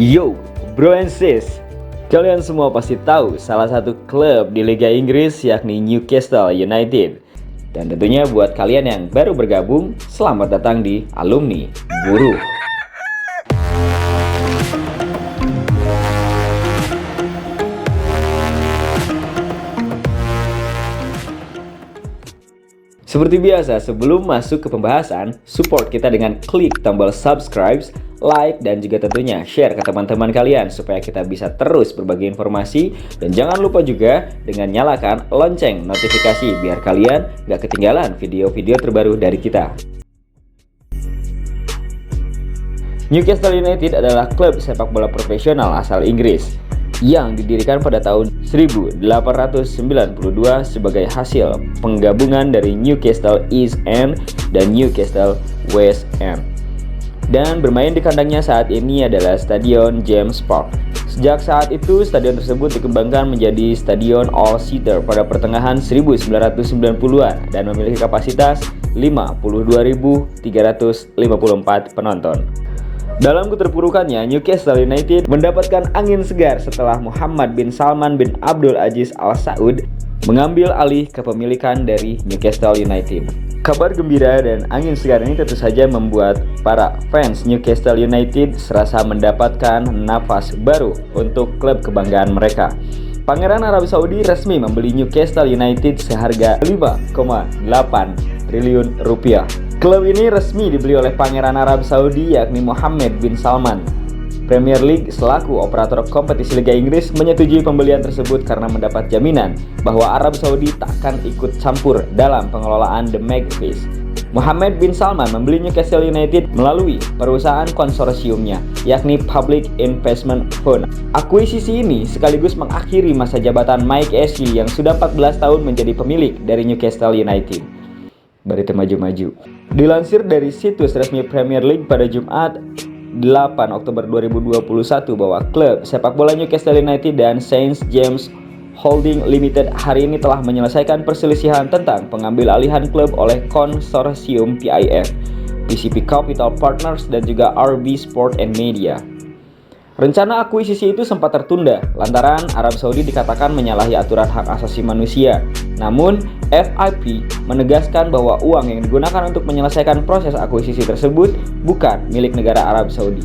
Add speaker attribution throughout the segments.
Speaker 1: Yo, bro and sis, kalian semua pasti tahu salah satu klub di Liga Inggris yakni Newcastle United. Dan tentunya buat kalian yang baru bergabung, selamat datang di Alumni Buruh. Seperti biasa, sebelum masuk ke pembahasan, support kita dengan klik tombol subscribe, like, dan juga tentunya share ke teman-teman kalian supaya kita bisa terus berbagi informasi. Dan jangan lupa juga dengan nyalakan lonceng notifikasi biar kalian gak ketinggalan video-video terbaru dari kita. Newcastle United adalah klub sepak bola profesional asal Inggris yang didirikan pada tahun 1892 sebagai hasil penggabungan dari Newcastle East End dan Newcastle West End, dan bermain di kandangnya saat ini adalah Stadion James Park. Sejak saat itu, stadion tersebut dikembangkan menjadi stadion all-seater pada pertengahan 1990-an dan memiliki kapasitas 52.354 penonton. Dalam keterpurukannya, Newcastle United mendapatkan angin segar setelah Muhammad bin Salman bin Abdul Aziz Al Saud mengambil alih kepemilikan dari Newcastle United. Kabar gembira dan angin segar ini tentu saja membuat para fans Newcastle United serasa mendapatkan nafas baru untuk klub kebanggaan mereka. Pangeran Arab Saudi resmi membeli Newcastle United seharga 5,8 triliun rupiah. Klub ini resmi dibeli oleh Pangeran Arab Saudi yakni Mohammed bin Salman. Premier League selaku operator kompetisi Liga Inggris menyetujui pembelian tersebut karena mendapat jaminan bahwa Arab Saudi tak akan ikut campur dalam pengelolaan The Magpies. Mohammed bin Salman membeli Newcastle United melalui perusahaan konsorsiumnya yakni Public Investment Fund. Akuisisi ini sekaligus mengakhiri masa jabatan Mike Ashley yang sudah 14 tahun menjadi pemilik dari Newcastle United. Berita maju-maju. Dilansir dari situs resmi Premier League pada Jumat 8 Oktober 2021 bahwa klub sepak bola Newcastle United dan St. James Holding Limited hari ini telah menyelesaikan perselisihan tentang pengambil alihan klub oleh konsorsium PIF, PCP Capital Partners, dan juga RB Sport and Media. Rencana akuisisi itu sempat tertunda lantaran Arab Saudi dikatakan menyalahi aturan hak asasi manusia. Namun, FIP menegaskan bahwa uang yang digunakan untuk menyelesaikan proses akuisisi tersebut bukan milik negara Arab Saudi.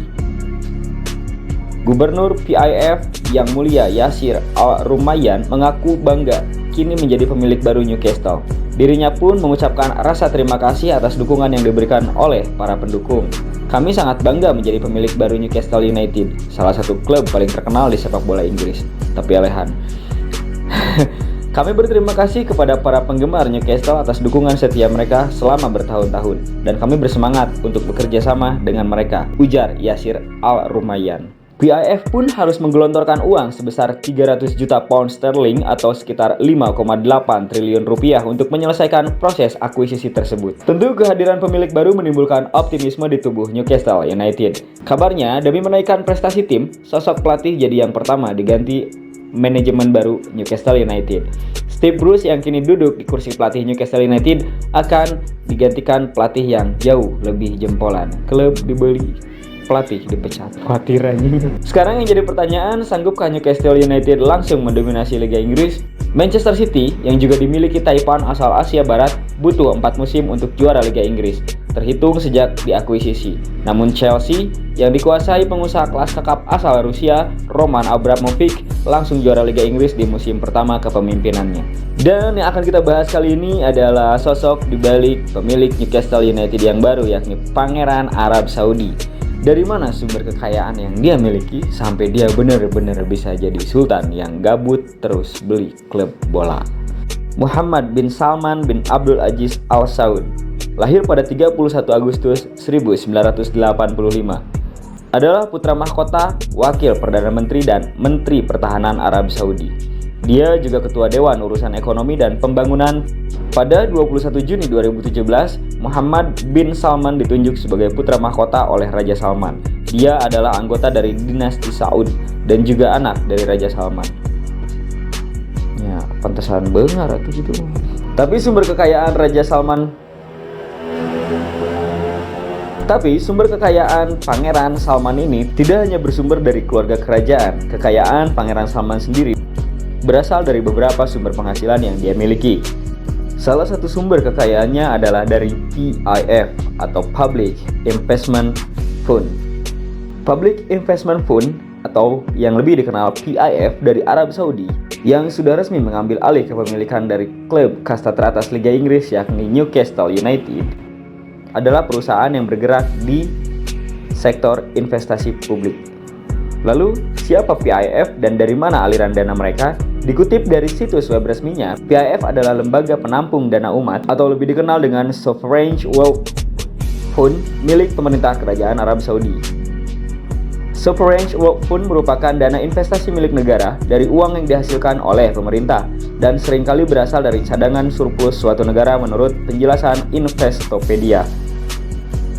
Speaker 1: Gubernur PIF Yang Mulia Yasir Al-Rumayyan mengaku bangga kini menjadi pemilik baru Newcastle. Dirinya pun mengucapkan rasa terima kasih atas dukungan yang diberikan oleh para pendukung. Kami sangat bangga menjadi pemilik baru Newcastle United, salah satu klub paling terkenal di sepak bola Inggris. Tapi alehan. Kami berterima kasih kepada para penggemar Newcastle atas dukungan setia mereka selama bertahun-tahun, dan kami bersemangat untuk bekerja sama dengan mereka, ujar Yasir Al-Rumayyan. PIF pun harus menggelontorkan uang sebesar 300 juta pound sterling atau sekitar 5,8 triliun rupiah untuk menyelesaikan proses akuisisi tersebut. Tentu kehadiran pemilik baru menimbulkan optimisme di tubuh Newcastle United. Kabarnya, demi menaikkan prestasi tim, sosok pelatih jadi yang pertama diganti manajemen baru Newcastle United. Steve Bruce yang kini duduk di kursi pelatih Newcastle United akan digantikan pelatih yang jauh lebih jempolan. Klub dibeli, pelatih dipecat. Pelatih ranjing. Sekarang yang jadi pertanyaan, sanggupkah Newcastle United langsung mendominasi Liga Inggris? Manchester City yang juga dimiliki Taipan asal Asia Barat butuh 4 musim untuk juara Liga Inggris, terhitung sejak diakuisisi. Namun Chelsea yang dikuasai pengusaha kelas kakap asal Rusia Roman Abramovich langsung juara Liga Inggris di musim pertama kepemimpinannya. Dan yang akan kita bahas kali ini adalah sosok dibalik pemilik Newcastle United yang baru yakni Pangeran Arab Saudi. Dari mana sumber kekayaan yang dia miliki sampai dia benar-benar bisa jadi sultan yang gabut terus beli klub bola? Muhammad bin Salman bin Abdul Aziz Al Saud lahir pada 31 Agustus 1985. Adalah putra mahkota, wakil Perdana Menteri dan Menteri Pertahanan Arab Saudi. Dia juga Ketua Dewan Urusan Ekonomi dan Pembangunan. Pada 21 Juni 2017, Muhammad bin Salman ditunjuk sebagai putra mahkota oleh Raja Salman. Dia adalah anggota dari dinasti Saud dan juga anak dari Raja Salman. Ya, pantesan bengar atau gitu. Tapi sumber kekayaan Raja Salman Tapi sumber kekayaan Pangeran Salman ini tidak hanya bersumber dari keluarga kerajaan. Kekayaan Pangeran Salman sendiri berasal dari beberapa sumber penghasilan yang dia miliki. Salah satu sumber kekayaannya adalah dari PIF atau Public Investment Fund. Public Investment Fund atau yang lebih dikenal PIF dari Arab Saudi yang sudah resmi mengambil alih kepemilikan dari klub kasta teratas Liga Inggris yakni Newcastle United adalah perusahaan yang bergerak di sektor investasi publik. Lalu, siapa PIF dan dari mana aliran dana mereka? Dikutip dari situs web resminya, PIF adalah lembaga penampung dana umat atau lebih dikenal dengan Sovereign Wealth Fund milik pemerintah kerajaan Arab Saudi. Sovereign Wealth Fund merupakan dana investasi milik negara dari uang yang dihasilkan oleh pemerintah dan seringkali berasal dari cadangan surplus suatu negara menurut penjelasan Investopedia.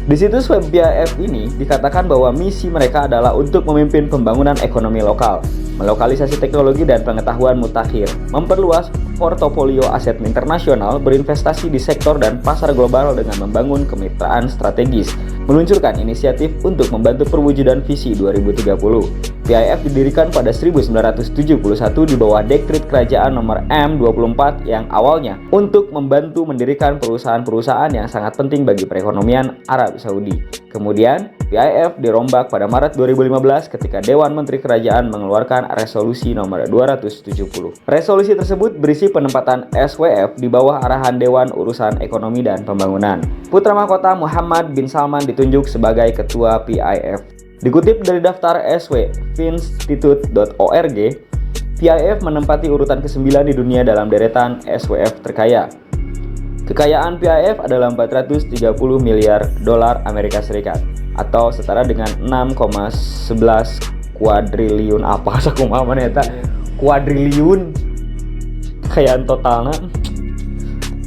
Speaker 1: Di situs web PIF ini dikatakan bahwa misi mereka adalah untuk memimpin pembangunan ekonomi lokal, melokalisasi teknologi dan pengetahuan mutakhir, memperluas portofolio aset internasional, berinvestasi di sektor dan pasar global dengan membangun kemitraan strategis, meluncurkan inisiatif untuk membantu perwujudan visi 2030. PIF didirikan pada 1971 di bawah dekrit kerajaan nomor M24 yang awalnya untuk membantu mendirikan perusahaan-perusahaan yang sangat penting bagi perekonomian Arab Saudi. Kemudian, PIF dirombak pada Maret 2015 ketika Dewan Menteri Kerajaan mengeluarkan resolusi nomor 270. Resolusi tersebut berisi penempatan SWF di bawah arahan Dewan Urusan Ekonomi dan Pembangunan. Putra mahkota Muhammad bin Salman ditunjuk sebagai ketua PIF. Dikutip dari daftar SW Finstitute.org, PIF menempati urutan ke-9 di dunia dalam deretan SWF terkaya. Kekayaan PIF adalah 430 miliar dolar Amerika Serikat atau setara dengan 6,11 kuadriliun apa sakumaha eta kuadriliun kekayaan totalnya,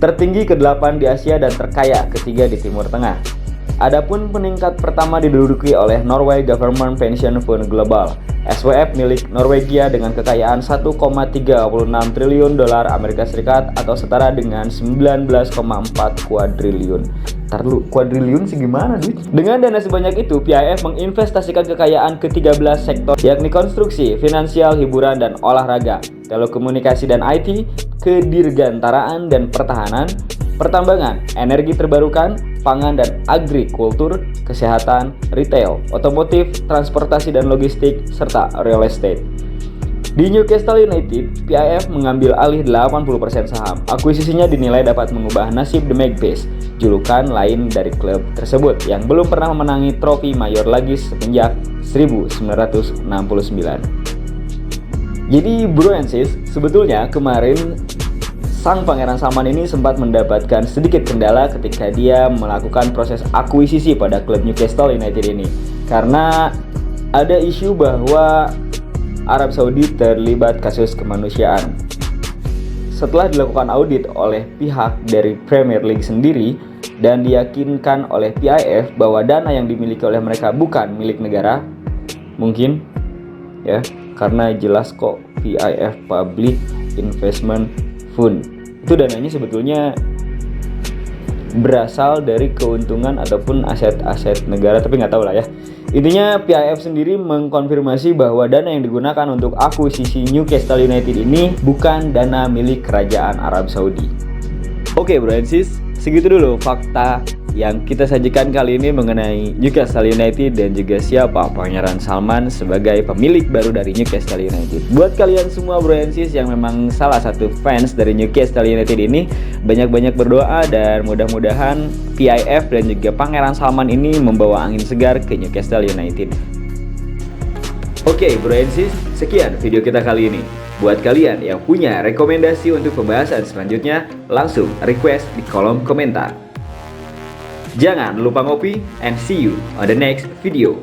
Speaker 1: tertinggi ke-8 di Asia dan terkaya ketiga di Timur Tengah. Adapun peningkat pertama diduduki oleh Norway Government Pension Fund Global SWF milik Norwegia dengan kekayaan 1,36 triliun dolar Amerika Serikat atau setara dengan 19,4 kuadriliun. Tarlu, kuadriliun segimana duit? Dengan dana sebanyak itu, PIF menginvestasikan kekayaan ke-13 sektor yakni konstruksi, finansial, hiburan dan olahraga, telekomunikasi dan IT, kedirgantaraan dan pertahanan, pertambangan, energi terbarukan, pangan dan agrikultur, kesehatan, retail, otomotif, transportasi dan logistik, serta real estate. Di Newcastle United, PIF mengambil alih 80% saham. Akuisisinya dinilai dapat mengubah nasib The Magpies, julukan lain dari klub tersebut yang belum pernah memenangi trofi mayor lagi semenjak 1969. Jadi bro and sis, sebetulnya kemarin sang Pangeran Salman ini sempat mendapatkan sedikit kendala ketika dia melakukan proses akuisisi pada klub Newcastle United ini, karena ada isu bahwa Arab Saudi terlibat kasus kemanusiaan. Setelah dilakukan audit oleh pihak dari Premier League sendiri dan diyakinkan oleh PIF bahwa dana yang dimiliki oleh mereka bukan milik negara, mungkin ya, karena jelas kok PIF Public Investment Fund itu dananya sebetulnya berasal dari keuntungan ataupun aset-aset negara, tapi nggak tahu lah ya. Intinya PIF sendiri mengkonfirmasi bahwa dana yang digunakan untuk akuisisi Newcastle United ini bukan dana milik kerajaan Arab Saudi. Oke bro and sis, segitu dulu fakta yang kita sajikan kali ini mengenai Newcastle United dan juga siapa Pangeran Salman sebagai pemilik baru dari Newcastle United. Buat kalian semua bro and sis yang memang salah satu fans dari Newcastle United ini, banyak-banyak berdoa dan mudah-mudahan PIF dan juga Pangeran Salman ini membawa angin segar ke Newcastle United. Oke bro and sis, sekian video kita kali ini. Buat kalian yang punya rekomendasi untuk pembahasan selanjutnya, langsung request di kolom komentar. Jangan lupa ngopi and see you on the next video.